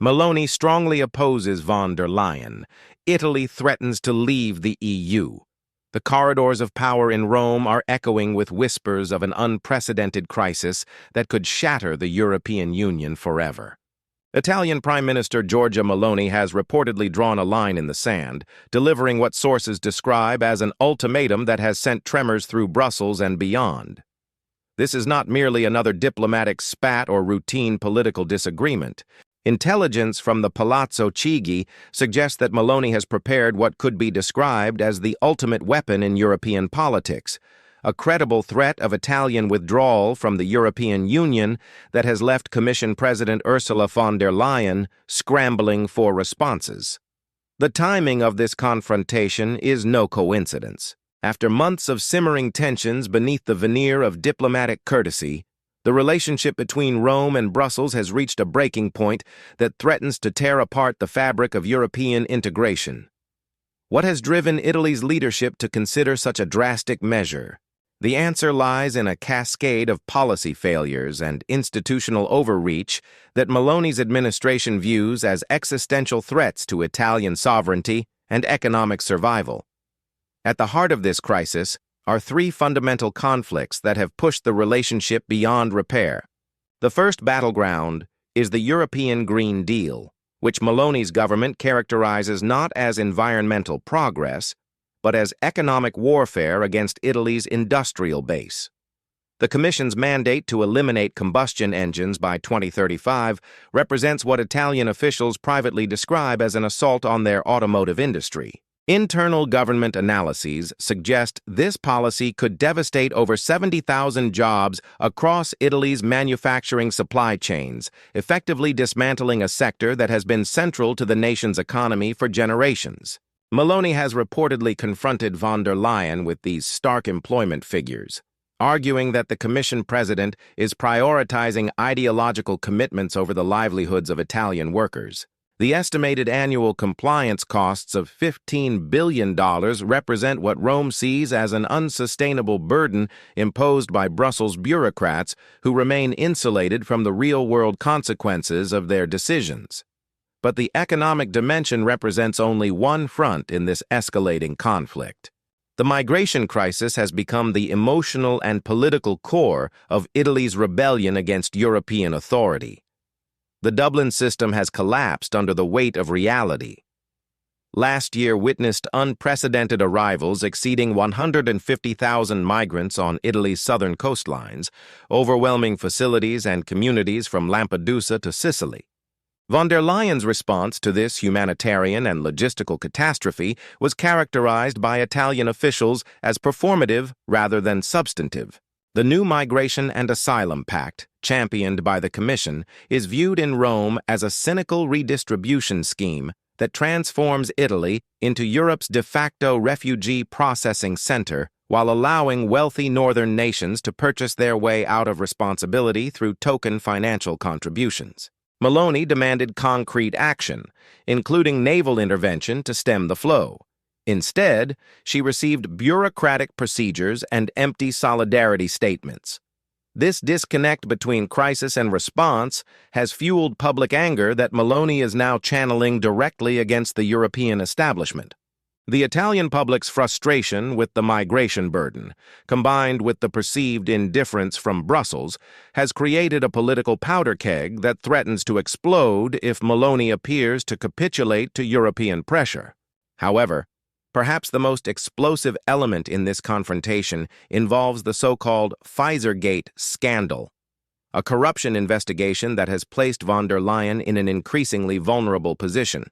Meloni strongly opposes von der Leyen. Italy threatens to leave the EU. The corridors of power in Rome are echoing with whispers of an unprecedented crisis that could shatter the European Union forever. Italian Prime Minister Giorgia Meloni has reportedly drawn a line in the sand, delivering what sources describe as an ultimatum that has sent tremors through Brussels and beyond. This is not merely another diplomatic spat or routine political disagreement. Intelligence from the Palazzo Chigi suggests that Meloni has prepared what could be described as the ultimate weapon in European politics, a credible threat of Italian withdrawal from the European Union that has left Commission President Ursula von der Leyen scrambling for responses. The timing of this confrontation is no coincidence. After months of simmering tensions beneath the veneer of diplomatic courtesy, the relationship between Rome and Brussels has reached a breaking point that threatens to tear apart the fabric of European integration. What has driven Italy's leadership to consider such a drastic measure? The answer lies in a cascade of policy failures and institutional overreach that Meloni's administration views as existential threats to Italian sovereignty and economic survival. At the heart of this crisis are three fundamental conflicts that have pushed the relationship beyond repair. The first battleground is the European Green Deal, which Meloni's government characterizes not as environmental progress, but as economic warfare against Italy's industrial base. The Commission's mandate to eliminate combustion engines by 2035 represents what Italian officials privately describe as an assault on their automotive industry. Internal government analyses suggest this policy could devastate over 70,000 jobs across Italy's manufacturing supply chains, effectively dismantling a sector that has been central to the nation's economy for generations. Meloni has reportedly confronted von der Leyen with these stark employment figures, arguing that the Commission president is prioritizing ideological commitments over the livelihoods of Italian workers. The estimated annual compliance costs of $15 billion represent what Rome sees as an unsustainable burden imposed by Brussels bureaucrats who remain insulated from the real-world consequences of their decisions. But the economic dimension represents only one front in this escalating conflict. The migration crisis has become the emotional and political core of Italy's rebellion against European authority. The Dublin system has collapsed under the weight of reality. Last year witnessed unprecedented arrivals exceeding 150,000 migrants on Italy's southern coastlines, overwhelming facilities and communities from Lampedusa to Sicily. Von der Leyen's response to this humanitarian and logistical catastrophe was characterized by Italian officials as performative rather than substantive. The new Migration and Asylum Pact, championed by the Commission, is viewed in Rome as a cynical redistribution scheme that transforms Italy into Europe's de facto refugee processing center while allowing wealthy northern nations to purchase their way out of responsibility through token financial contributions. Meloni demanded concrete action, including naval intervention to stem the flow. Instead, she received bureaucratic procedures and empty solidarity statements. This disconnect between crisis and response has fueled public anger that Meloni is now channeling directly against the European establishment. The Italian public's frustration with the migration burden, combined with the perceived indifference from Brussels, has created a political powder keg that threatens to explode if Meloni appears to capitulate to European pressure. However, perhaps the most explosive element in this confrontation involves the so-called Pfizergate scandal, a corruption investigation that has placed von der Leyen in an increasingly vulnerable position.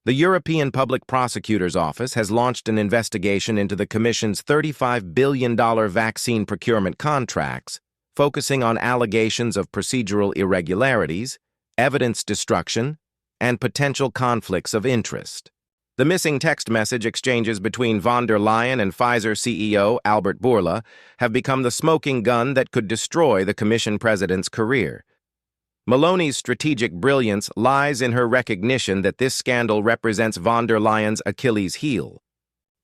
The European Public Prosecutor's Office has launched an investigation into the Commission's $35 billion vaccine procurement contracts, focusing on allegations of procedural irregularities, evidence destruction, and potential conflicts of interest. The missing text message exchanges between von der Leyen and Pfizer CEO Albert Bourla have become the smoking gun that could destroy the Commission president's career. Meloni's strategic brilliance lies in her recognition that this scandal represents von der Leyen's Achilles heel.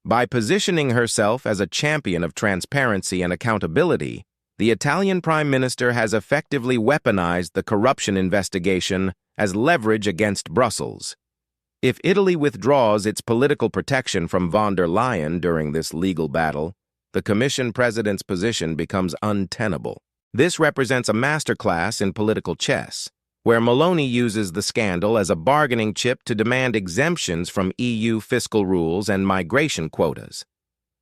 By positioning herself as a champion of transparency and accountability, The Italian Prime Minister has effectively weaponized the corruption investigation as leverage against Brussels. If Italy withdraws its political protection from von der Leyen during this legal battle, the Commission President's position becomes untenable. This represents a masterclass in political chess, where Meloni uses the scandal as a bargaining chip to demand exemptions from EU fiscal rules and migration quotas.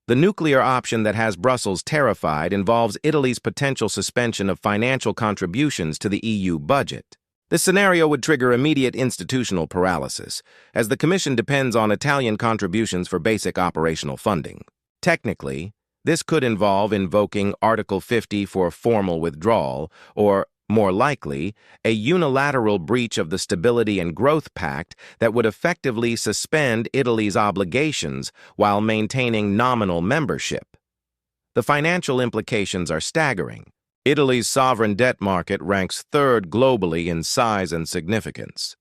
The nuclear option that has Brussels terrified involves Italy's potential suspension of financial contributions to the EU budget. This scenario would trigger immediate institutional paralysis, as the Commission depends on Italian contributions for basic operational funding. Technically, this could involve invoking Article 50 for formal withdrawal, or, more likely, a unilateral breach of the Stability and Growth Pact that would effectively suspend Italy's obligations while maintaining nominal membership. The financial implications are staggering. Italy's sovereign debt market ranks third globally in size and significance.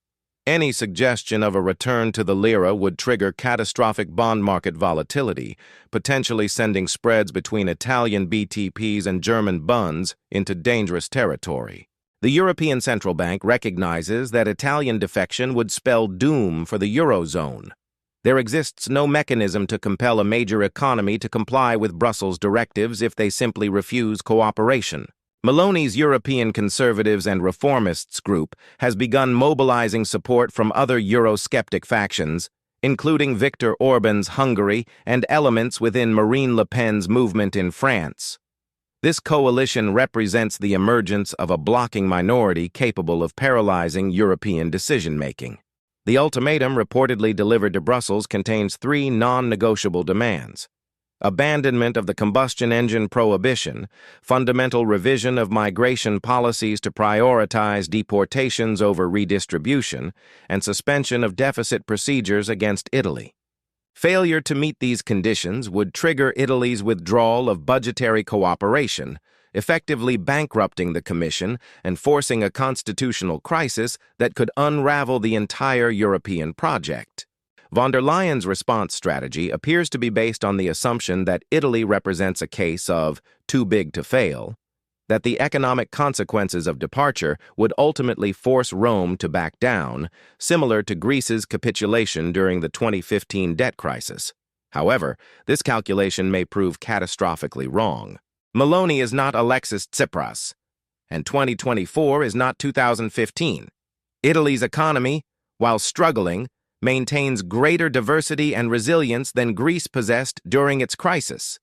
Any suggestion of a return to the lira would trigger catastrophic bond market volatility, potentially sending spreads between Italian BTPs and German bunds into dangerous territory. The European Central Bank recognizes that Italian defection would spell doom for the Eurozone. There exists no mechanism to compel a major economy to comply with Brussels directives if they simply refuse cooperation. Meloni's European Conservatives and Reformists group has begun mobilizing support from other Eurosceptic factions, including Viktor Orban's Hungary and elements within Marine Le Pen's movement in France. This coalition represents the emergence of a blocking minority capable of paralyzing European decision-making. The ultimatum reportedly delivered to Brussels contains 3 non-negotiable demands: abandonment of the combustion engine prohibition, fundamental revision of migration policies to prioritize deportations over redistribution, and suspension of deficit procedures against Italy. Failure to meet these conditions would trigger Italy's withdrawal of budgetary cooperation, effectively bankrupting the Commission and forcing a constitutional crisis that could unravel the entire European project. Von der Leyen's response strategy appears to be based on the assumption that Italy represents a case of too big to fail, that the economic consequences of departure would ultimately force Rome to back down, similar to Greece's capitulation during the 2015 debt crisis. However, this calculation may prove catastrophically wrong. Meloni is not Alexis Tsipras, and 2024 is not 2015. Italy's economy, while struggling, maintains greater diversity and resilience than Greece possessed during its crisis.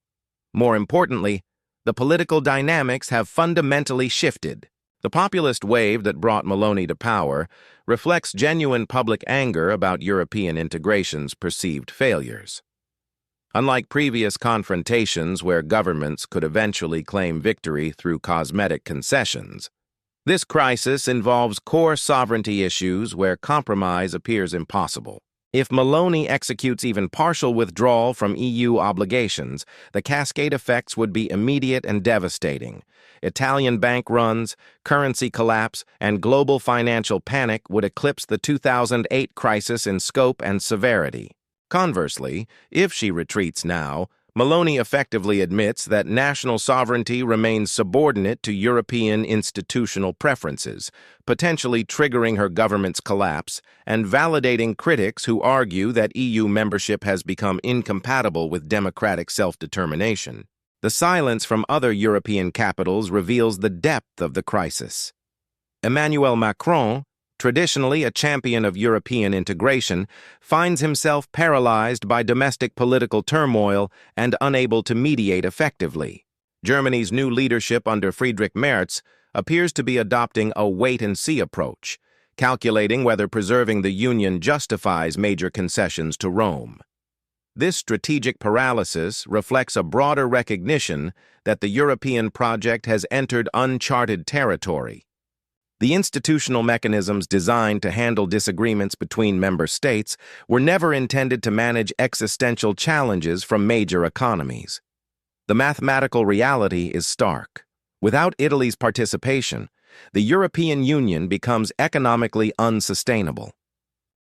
More importantly, the political dynamics have fundamentally shifted. The populist wave that brought Meloni to power reflects genuine public anger about European integration's perceived failures. Unlike previous confrontations where governments could eventually claim victory through cosmetic concessions, this crisis involves core sovereignty issues where compromise appears impossible. If Meloni executes even partial withdrawal from EU obligations, the cascade effects would be immediate and devastating. Italian bank runs, currency collapse, and global financial panic would eclipse the 2008 crisis in scope and severity. Conversely, if she retreats now, Meloni effectively admits that national sovereignty remains subordinate to European institutional preferences, potentially triggering her government's collapse and validating critics who argue that EU membership has become incompatible with democratic self-determination. The silence from other European capitals reveals the depth of the crisis. Emmanuel Macron, traditionally a champion of European integration, finds himself paralyzed by domestic political turmoil and unable to mediate effectively. Germany's new leadership under Friedrich Merz appears to be adopting a wait-and-see approach, calculating whether preserving the Union justifies major concessions to Rome. This strategic paralysis reflects a broader recognition that the European project has entered uncharted territory. The institutional mechanisms designed to handle disagreements between member states were never intended to manage existential challenges from major economies. The mathematical reality is stark. Without Italy's participation, the European Union becomes economically unsustainable.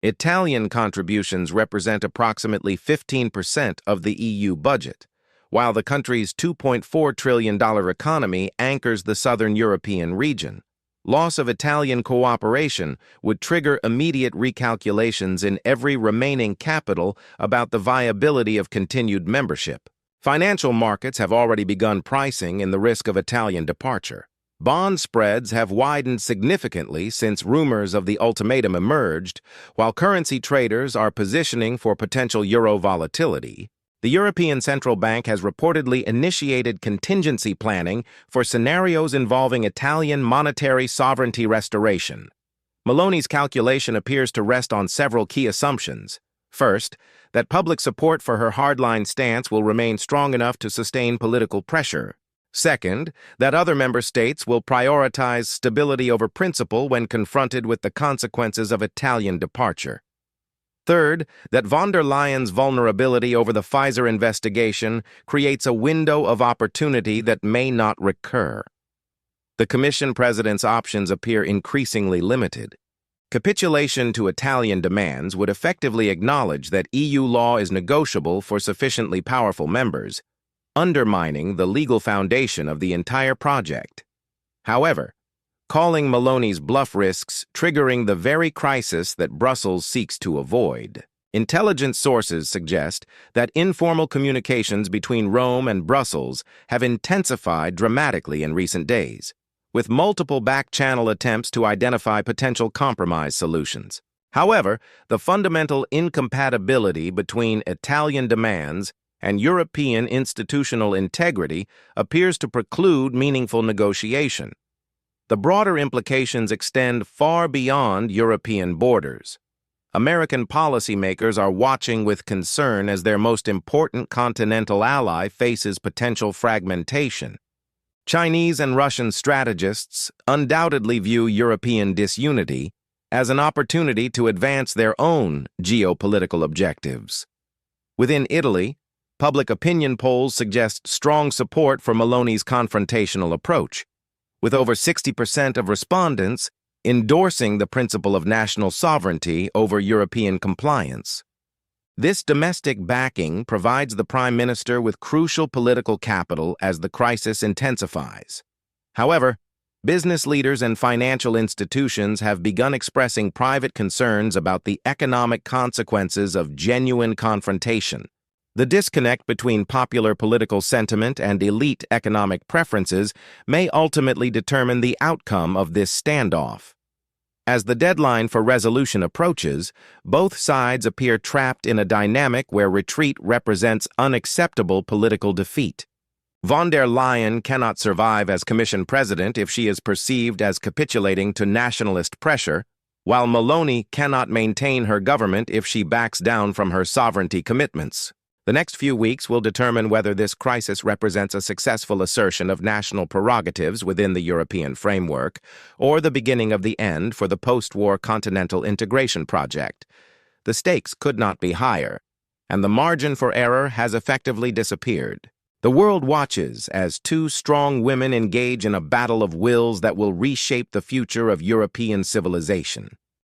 Italian contributions represent approximately 15% of the EU budget, while the country's $2.4 trillion economy anchors the southern European region. Loss of Italian cooperation would trigger immediate recalculations in every remaining capital about the viability of continued membership. Financial markets have already begun pricing in the risk of Italian departure. Bond spreads have widened significantly since rumors of the ultimatum emerged, while currency traders are positioning for potential euro volatility. The European Central Bank has reportedly initiated contingency planning for scenarios involving Italian monetary sovereignty restoration. Meloni's calculation appears to rest on several key assumptions. First, that public support for her hardline stance will remain strong enough to sustain political pressure. Second, that other member states will prioritize stability over principle when confronted with the consequences of Italian departure. Third, that von der Leyen's vulnerability over the Pfizer investigation creates a window of opportunity that may not recur. The Commission President's options appear increasingly limited. Capitulation to Italian demands would effectively acknowledge that EU law is negotiable for sufficiently powerful members, undermining the legal foundation of the entire project. However, calling Meloni's bluff risks triggering the very crisis that Brussels seeks to avoid. Intelligence sources suggest that informal communications between Rome and Brussels have intensified dramatically in recent days, with multiple back-channel attempts to identify potential compromise solutions. However, the fundamental incompatibility between Italian demands and European institutional integrity appears to preclude meaningful negotiation. The broader implications extend far beyond European borders. American policymakers are watching with concern as their most important continental ally faces potential fragmentation. Chinese and Russian strategists undoubtedly view European disunity as an opportunity to advance their own geopolitical objectives. Within Italy, public opinion polls suggest strong support for Meloni's confrontational approach, with over 60% of respondents endorsing the principle of national sovereignty over European compliance. This domestic backing provides the Prime Minister with crucial political capital as the crisis intensifies. However, business leaders and financial institutions have begun expressing private concerns about the economic consequences of genuine confrontation. The disconnect between popular political sentiment and elite economic preferences may ultimately determine the outcome of this standoff. As the deadline for resolution approaches, both sides appear trapped in a dynamic where retreat represents unacceptable political defeat. Von der Leyen cannot survive as Commission President if she is perceived as capitulating to nationalist pressure, while Meloni cannot maintain her government if she backs down from her sovereignty commitments. The next few weeks will determine whether this crisis represents a successful assertion of national prerogatives within the European framework, or the beginning of the end for the post-war continental integration project. The stakes could not be higher, and the margin for error has effectively disappeared. The world watches as two strong women engage in a battle of wills that will reshape the future of European civilization.